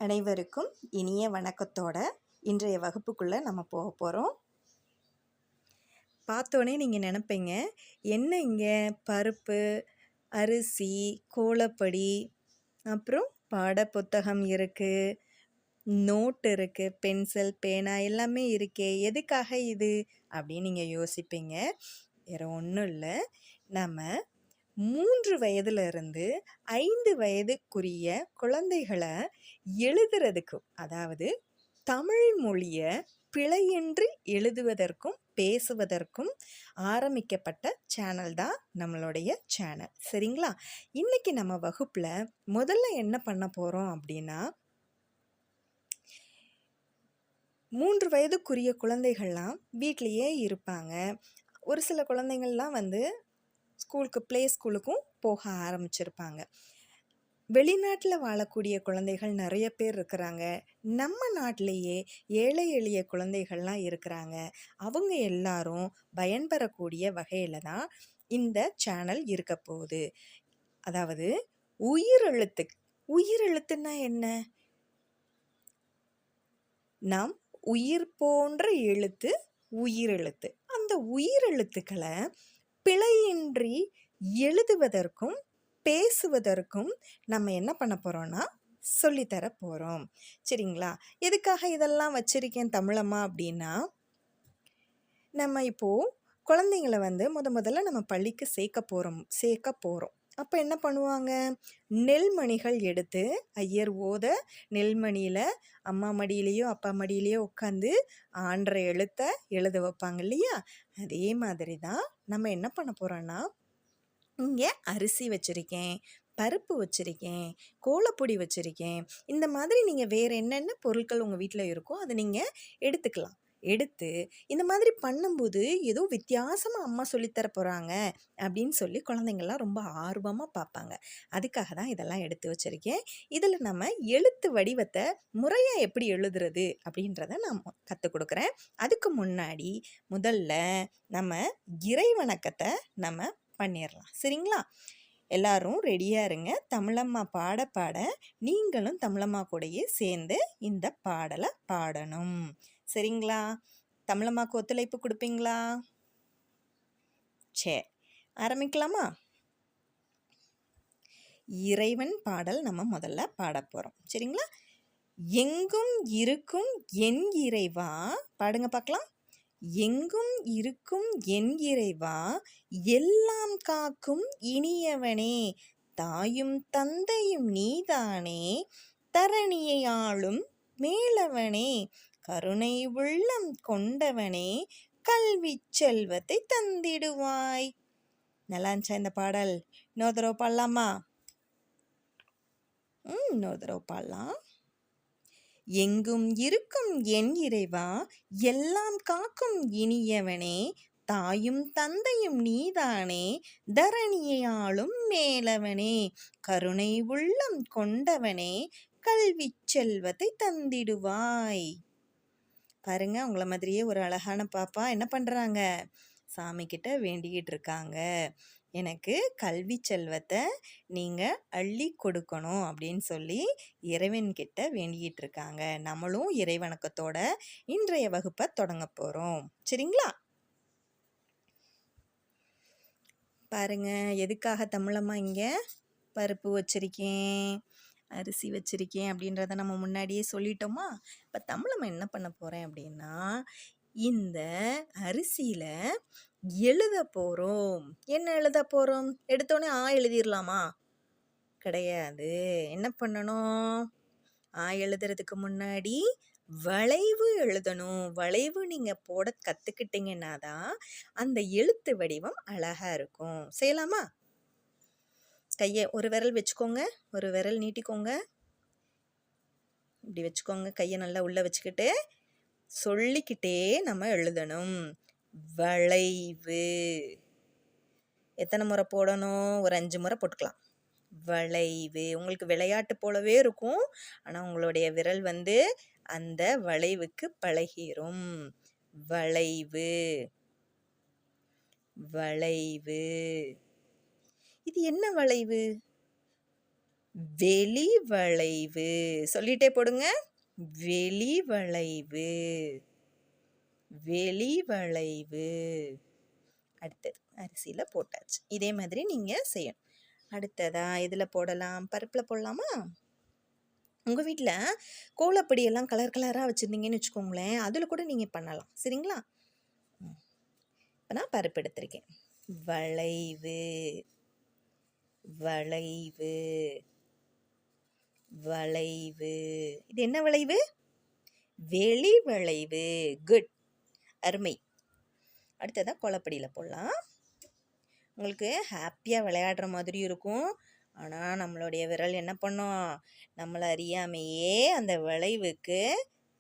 அனைவருக்கும் இனிய வணக்கத்தோட இன்றைய வகுப்புக்குள்ளே நம்ம போக போகிறோம். பார்த்தோன்னே நீங்கள் நினைப்பீங்க, என்ன இங்கே பருப்பு, அரிசி, கோலப்பொடி, அப்புறம் பாட புத்தகம் இருக்குது, நோட் இருக்குது, பென்சில், பேனா எல்லாமே இருக்கே, எதுக்காக இது அப்படின்னு நீங்கள் யோசிப்பீங்க. வேறு ஒன்றும் இல்லை, நம்ம 3 வயதிலிருந்து 5 வயதுக்குரிய குழந்தைகளை எழுதுறதுக்கும், அதாவது தமிழ் மொழியை பிழையின்றி எழுதுவதற்கும் பேசுவதற்கும் ஆரம்பிக்கப்பட்ட சேனல் தான் நம்மளுடைய சேனல். சரிங்களா? இன்னைக்கு நம்ம வகுப்பில் முதல்ல என்ன பண்ண போகிறோம் அப்படின்னா, 3 வயதுக்குரிய குழந்தைகள்லாம் வீட்டிலையே இருப்பாங்க. ஒரு சில குழந்தைங்கள்லாம் ஸ்கூலுக்கு ப்ளே ஸ்கூலுக்கும் போக ஆரம்பிச்சிருப்பாங்க. வெளிநாட்டில் வாழக்கூடிய குழந்தைகள் நிறைய பேர் இருக்கிறாங்க. நம்ம நாட்டிலேயே ஏழை எளிய குழந்தைகள்லாம் இருக்கிறாங்க. அவங்க எல்லாரும் பயன்பெறக்கூடிய வகையில் தான் இந்த சேனல் இருக்க போகுது. அதாவது உயிரெழுத்து. உயிரெழுத்துன்னா என்ன? நாம் உயிர் போன்ற எழுத்து உயிரெழுத்து. அந்த உயிரெழுத்துக்களை பிழையின்றி எழுதுவதற்கும் பேசுவதற்கும் நம்ம என்ன பண்ண போகிறோன்னா சொல்லித்தர போகிறோம். சரிங்களா? எதுக்காக இதெல்லாம் வச்சுருக்கேன் தமிழம்மா அப்படின்னா, நம்ம இப்போது குழந்தைங்கள முதல்ல நம்ம பள்ளிக்கு சேர்க்க போகிறோம். அப்போ என்ன பண்ணுவாங்க? நெல்மணிகள் எடுத்து ஐயர் ஓத நெல்மணியில் அம்மா மடியிலையோ அப்பா மடியிலையோ உட்காந்து ஆன்ற எழுத்தை எழுத வைப்பாங்க இல்லையா? அதே மாதிரி தான் நம்ம என்ன பண்ண போகிறோன்னா, இங்கே அரிசி வச்சுருக்கேன், பருப்பு வச்சுருக்கேன், கோலப்பொடி வச்சுருக்கேன், இந்த மாதிரி நீங்கள் வேறு என்னென்ன பொருட்கள் உங்கள் வீட்டில் இருக்கோ அதை நீங்கள் எடுத்துக்கலாம். எடுத்து இந்த மாதிரி பண்ணும்போது ஏதோ வித்தியாசமாக அம்மா சொல்லித்தர போகிறாங்க அப்படின்னு சொல்லி குழந்தைங்கள்லாம் ரொம்ப ஆர்வமாக பார்ப்பாங்க. அதுக்காக தான் இதெல்லாம் எடுத்து வச்சுருக்கேன். இதில் நம்ம எழுத்து வடிவத்தை முறையாக எப்படி எழுதுறது அப்படின்றத நான் கற்றுக் கொடுக்குறேன். அதுக்கு முன்னாடி முதல்ல நம்ம இறைவணக்கத்தை நம்ம பண்ணிடலாம். சரிங்களா? எல்லாரும் ரெடியாக இருங்க. தமிழம்மா பாட பாட நீங்களும் தமிழம்மா கூடயே சேர்ந்து இந்த பாடலை பாடணும். சரிங்களா? தமிழம்மாக்கு ஒத்துழைப்பு கொடுப்பீங்களா? சரி, ஆரம்பிக்கலாமா? இறைவன் பாடல் நம்ம முதல்ல பாட போகிறோம். சரிங்களா? எங்கும் இருக்கும் என் இறைவா, பாடுங்க பார்க்கலாம். எங்கும் இருக்கும் என் இறைவா, எல்லாம் காக்கும் இனியவனே, தாயும் தந்தையும் நீதானே, தரணியை ஆளும் மேலவனே, கருணை உள்ளம் கொண்டவனே, கல்வி செல்வத்தை தந்திடுவாய். நல்லா இருந்துச்சா இந்த பாடல்? இன்னொரு தடவை பாடலாமா? இன்னொரு தடவை பாடலாம். எங்கும் இருக்கும் என் இறைவா, எல்லாம் காக்கும் இனியவனே, தாயும் தந்தையும் நீதானே, தரணியை ஆளும் மேலவனே, கருணை உள்ளம் கொண்டவனே, கல்வி செல்வத்தை தந்திடுவாய். பாருங்க, உங்களை மாதிரியே ஒரு அழகான பாப்பா என்ன பண்ணுறாங்க? சாமி கிட்ட வேண்டிக்கிட்டு இருக்காங்க. எனக்கு கல்வி செல்வத்தை நீங்கள் அள்ளி கொடுக்கணும் அப்படின்னு சொல்லி இறைவன்கிட்ட வேண்டிக்கிட்டு இருக்காங்க. நம்மளும் இறைவணக்கத்தோட இன்றைய வகுப்பை தொடங்க போகிறோம். சரிங்களா? பாருங்க, எதுக்காக தமிழம்மா இங்கே பருப்பு வச்சுருக்கேன், அரிசி வச்சுருக்கேன் அப்படின்றத நம்ம முன்னாடியே சொல்லிட்டோமா? இப்போ தமிழம்மா என்ன பண்ண போகிறேன் அப்படின்னா, இந்த அரிசியில் எழுத போகிறோம். என்ன எழுத போகிறோம்? எடுத்தோடனே எழுதிடலாமா? கிடையாது. என்ன பண்ணணும்? எழுதுறதுக்கு முன்னாடி வளைவு எழுதணும். வளைவு நீங்கள் போட கற்றுக்கிட்டீங்கன்னா தான் அந்த எழுத்து வடிவம் அழகாக இருக்கும். செய்யலாமா? கையை ஒரு விரல் வச்சுக்கோங்க, ஒரு விரல் நீட்டிக்கோங்க, இப்படி வச்சுக்கோங்க. கையை நல்லா உள்ளே வச்சுக்கிட்டு சொல்லிக்கிட்டே நம்ம எழுதணும். வளைவு. எத்தனை முறை போடணும்? ஒரு 5 முறை போட்டுக்கலாம். வளைவு. உங்களுக்கு விளையாட்டு போலவே இருக்கும், ஆனால் உங்களுடைய விரல் அந்த வளைவுக்கு பழகிரும். வளைவு, வளைவு. இது என்ன வளைவு? வெளி வளைவு. சொல்லிட்டே போடுங்க. வெளி வளைவு. வெளி வளைவு. அடுத்தது அரிசியில் போட்டாச்சு. இதே மாதிரி நீங்கள் செய்யணும். அடுத்ததா இதில் போடலாம், பருப்பில் போடலாமா? உங்கள் வீட்டில் கோலப்பொடியெல்லாம் கலர் கலராக வச்சுருந்தீங்கன்னு வச்சுக்கோங்களேன், அதில் கூட நீங்கள் பண்ணலாம். சரிங்களா? இப்போ நான் பருப்பு எடுத்திருக்கேன். வளைவு, வளைவு, வளைவு. இது என்ன வளைவு? வெளி வளைவு. குட், அருமை. அடுத்ததாக கோலப்பொடியில் போடலாம். உங்களுக்கு ஹாப்பியாக விளையாடுற மாதிரி இருக்கும். ஆனால் நம்மளுடைய விரல் என்ன பண்ணும்? நம்மளை அறியாமையே அந்த வளைவுக்கு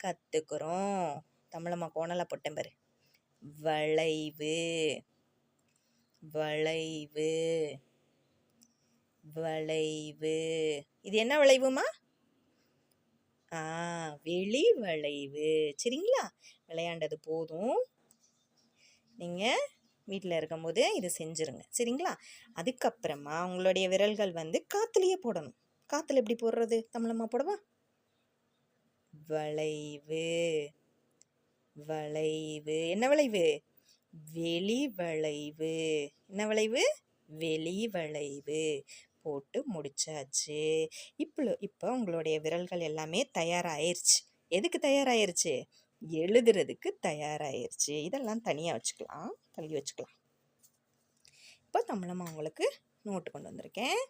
கற்றுக்குறோம். தமிழம்மா கோணலாக போட்டேன் பாரு. வளைவு, வளைவு, வளைவு. இது என்ன வளைவுமா? வெளி வளைவு. சரிங்களா? விளையாண்டது போதும். நீங்கள் வீட்டில் இருக்கும்போது இது செஞ்சுருங்க. சரிங்களா? அதுக்கப்புறமா உங்களுடைய விரல்கள் காற்றுலையே போடணும். காற்றுல எப்படி போடுறது? தமிழம்மா போடவா? வளைவு, வளைவு. என்ன வளைவு? வெளி வளைவு. என்ன வளைவு? வெளி வளைவு. போட்டு முடிச்சாச்சு. இப்போ உங்களுடைய விரல்கள் எல்லாமே தயாராகிருச்சு. எதுக்கு தயாராகிருச்சு? எழுதுறதுக்கு தயாராகிருச்சு. இதெல்லாம் தனியாக வச்சுக்கலாம், தள்ளி வச்சுக்கலாம். இப்போ தமிழம்மா உங்களுக்கு நோட்டு கொண்டு வந்திருக்கேன்.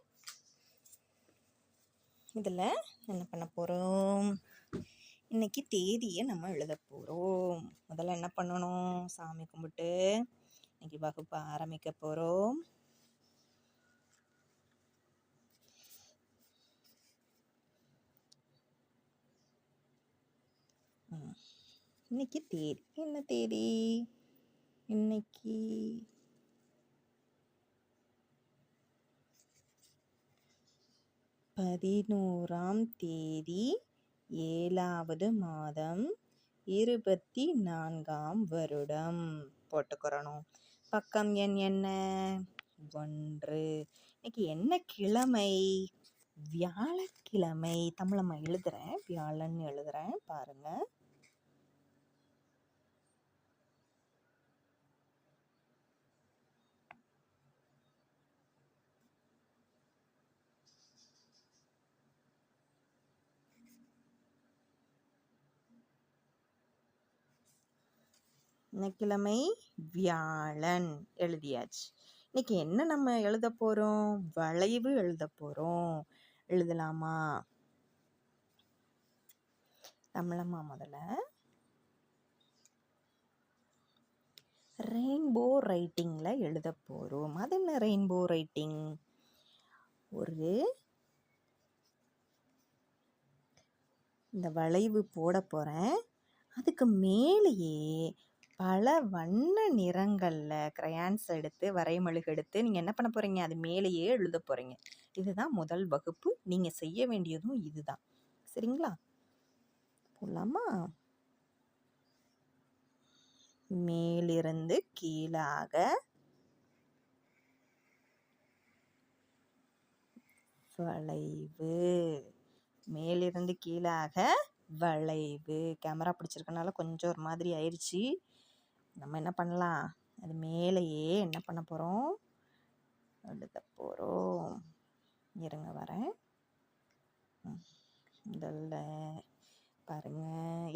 இதில் என்ன பண்ண போகிறோம்? இன்னைக்கு தேதியை நம்ம எழுத போகிறோம். முதல்ல என்ன பண்ணணும்? சாமி கும்பிட்டு இன்னைக்கு வகுப்பு ஆரம்பிக்க போகிறோம். இன்னைக்கு தேதி என்ன தேதி? இன்னைக்கு 11ஆம் தேதி 7வது மாதம் 24ஆம் வருடம். போட்டுக்கிறணும். பக்கம் எண் என்ன? 1. இன்னைக்கு என்ன கிழமை? வியாழக்கிழமை. தமிழம்மா எழுதுறேன், வியாழன் எழுதுறேன், பாருங்க. கிழமை வியாழன் எழுதியாச்சு. இன்னைக்கு என்ன நம்ம எழுத போறோம்? வளைவு எழுத போறோம். எழுதலாமா? தமிழம்மா முதல்ல ரெயின்போ ரைட்டிங்ல எழுத போறோம். அது என்ன ரெயின்போ ரைட்டிங்? இந்த வளைவு போட போறேன். அதுக்கு மேலேயே பல வண்ண நிறங்களில் கிரையான்ஸ் எடுத்து, வரைமழுகு எடுத்து நீங்கள் என்ன பண்ண போகிறீங்க? அது மேலேயே எழுத போகிறீங்க. இதுதான் முதல் வகுப்பு. நீங்கள் செய்ய வேண்டியதும் இதுதான். சரிங்களா? போடலாமா? மேலிருந்து கீழாக வளைவு. மேலிருந்து கீழாக வளைவு. கேமரா பிடிச்சிருக்கனால கொஞ்சம் ஒரு மாதிரி ஆயிடுச்சு. நம்ம என்ன பண்ணலாம்? அது மேலேயே என்ன பண்ண போகிறோம்? எழுத போகிறோம். இருங்க வரேன். முதல்ல பாருங்க,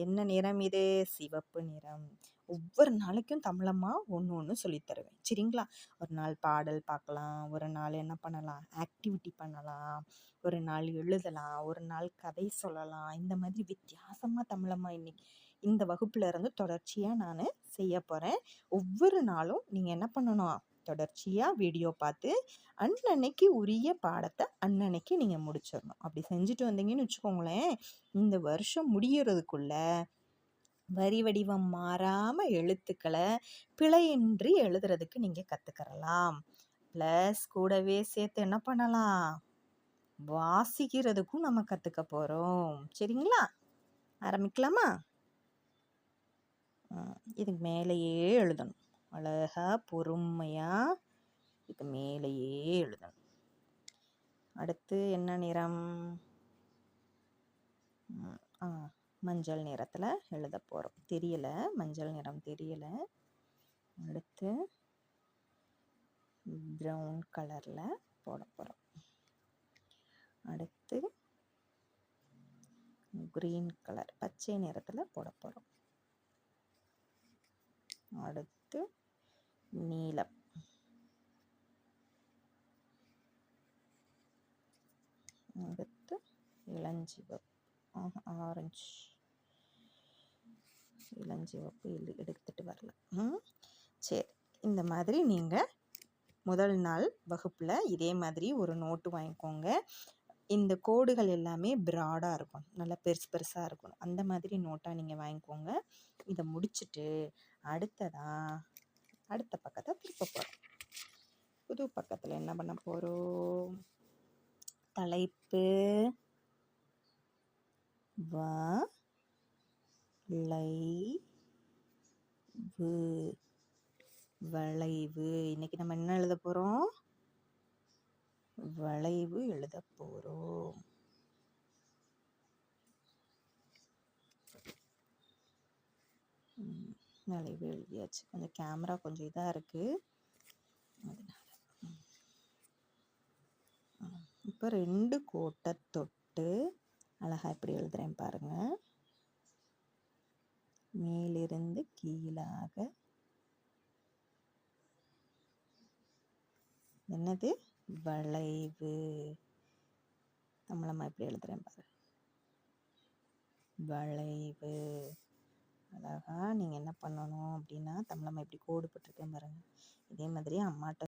என்ன நிறம் இது? சிவப்பு நிறம். ஒவ்வொரு நாளைக்கும் தமிழம்மா ஒன்று சொல்லித்தருவேன். சரிங்களா? ஒரு நாள் பாடல் பார்க்கலாம், ஒரு நாள் என்ன பண்ணலாம், ஆக்டிவிட்டி பண்ணலாம், ஒரு நாள் எழுதலாம், ஒரு நாள் கதை சொல்லலாம். இந்த மாதிரி வித்தியாசமாக தமிழம்மா இன்னைக்கு இந்த வகுப்புல இருந்து தொடர்ச்சியாக நான் செய்ய போகிறேன். ஒவ்வொரு நாளும் நீங்கள் என்ன பண்ணணும்? தொடர்ச்சியாக வீடியோ பார்த்து அன்னன்னைக்கு உரிய பாடத்தை அன்னன்னைக்கு நீங்கள் முடிச்சிடணும். அப்படி செஞ்சுட்டு வந்தீங்கன்னு வச்சுக்கோங்களேன், இந்த வருஷம் முடியறதுக்குள்ள வரி வடிவம் மாறாமல் எழுத்துக்களை பிழையின்றி எழுதுறதுக்கு நீங்கள் கற்றுக்கிறலாம். ப்ளஸ் கூடவே சேர்த்து என்ன பண்ணலாம்? வாசிக்கிறதுக்கும் நம்ம கற்றுக்க போகிறோம். சரிங்களா? ஆரம்பிக்கலாமா? இதுக்கு மேலேயே எழுதணும். அழகாக பொறுமையாக இதுக்கு மேலேயே எழுதணும். அடுத்து என்ன நிறம்? மஞ்சள் நிறத்தில் எழுத போகிறோம். தெரியல, மஞ்சள் நிறம் தெரியல. அடுத்து ப்ரௌன் கலரில் போட போகிறோம். அடுத்து கிரீன் கலர் பச்சை நிறத்தில் போட போகிறோம். அடுத்து நீலம். அடுத்து இளஞ்சிவப்பு, ஆரஞ்சு. இளஞ்சிவப்பு எடுத்துட்டு வரல. சரி, இந்த மாதிரி நீங்கள் முதல் நாள் வகுப்பில் இதே மாதிரி ஒரு நோட்டு வாங்கிக்கோங்க. இந்த கோடுகள் எல்லாமே ப்ராடாக இருக்கும், நல்லா பெருசு பெருசாக இருக்கணும். அந்த மாதிரி நோட்டாக நீங்கள் வாங்கிக்கோங்க. இதை முடிச்சுட்டு அடுத்த பக்கத்தை திருப்ப போகிறோம். புது பக்கத்தில் என்ன பண்ண போகிறோம்? தலைப்பு வளைவு. இன்னைக்கு நம்ம என்ன எழுத போகிறோம்? வளைவு எழுத போகிறோம். வளைவு எழுதியாச்சு. கொஞ்சம் கேமரா கொஞ்சம் இதாக இருக்குது, அதனால. இப்போ 2 கோட்டை தொட்டு அழகாக எப்படி எழுதுறேன் பாருங்கள். மேலிருந்து கீழாக என்னது? வளைவு. தமிழம்மா எப்படி எழுதுறேன் பாரு. வளைவு. அழகா நீங்கள் என்ன பண்ணணும் அப்படின்னா, தமிழம்மா எப்படி கோடு போட்டிருக்கேன் பாருங்கள். இதே மாதிரி அம்மாட்ட